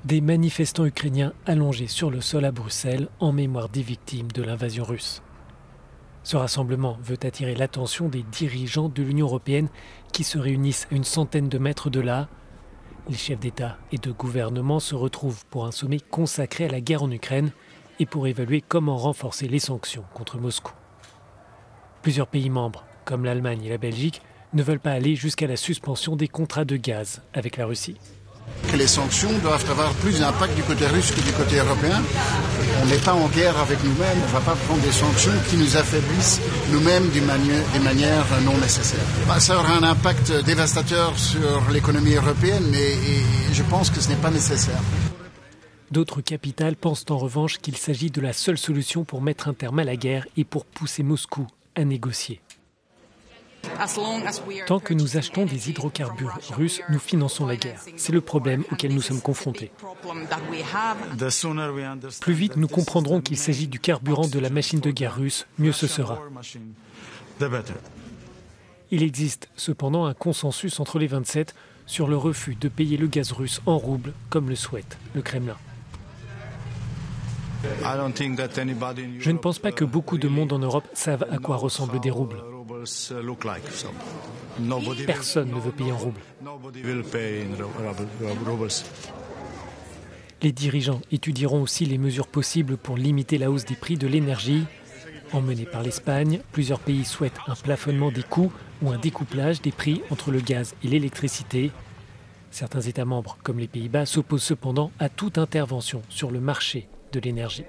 Des manifestants ukrainiens allongés sur le sol à Bruxelles en mémoire des victimes de l'invasion russe. Ce rassemblement veut attirer l'attention des dirigeants de l'Union européenne qui se réunissent à une centaine de mètres de là. Les chefs d'État et de gouvernement se retrouvent pour un sommet consacré à la guerre en Ukraine et pour évaluer comment renforcer les sanctions contre Moscou. Plusieurs pays membres, comme l'Allemagne et la Belgique, ne veulent pas aller jusqu'à la suspension des contrats de gaz avec la Russie. Que les sanctions doivent avoir plus d'impact du côté russe que du côté européen. On n'est pas en guerre avec nous-mêmes, on ne va pas prendre des sanctions qui nous affaiblissent nous-mêmes d'une manière non nécessaire. Ça aura un impact dévastateur sur l'économie européenne, mais je pense que ce n'est pas nécessaire. D'autres capitales pensent en revanche qu'il s'agit de la seule solution pour mettre un terme à la guerre et pour pousser Moscou à négocier. Tant que nous achetons des hydrocarbures russes, nous finançons la guerre. C'est le problème auquel nous sommes confrontés. Plus vite nous comprendrons qu'il s'agit du carburant de la machine de guerre russe, mieux ce sera. Il existe cependant un consensus entre les 27 sur le refus de payer le gaz russe en roubles, comme le souhaite le Kremlin. Je ne pense pas que beaucoup de monde en Europe savent à quoi ressemblent des roubles. Personne ne veut payer en roubles. Les dirigeants étudieront aussi les mesures possibles pour limiter la hausse des prix de l'énergie. Emmenés par l'Espagne, plusieurs pays souhaitent un plafonnement des coûts ou un découplage des prix entre le gaz et l'électricité. Certains États membres, comme les Pays-Bas, s'opposent cependant à toute intervention sur le marché de l'énergie.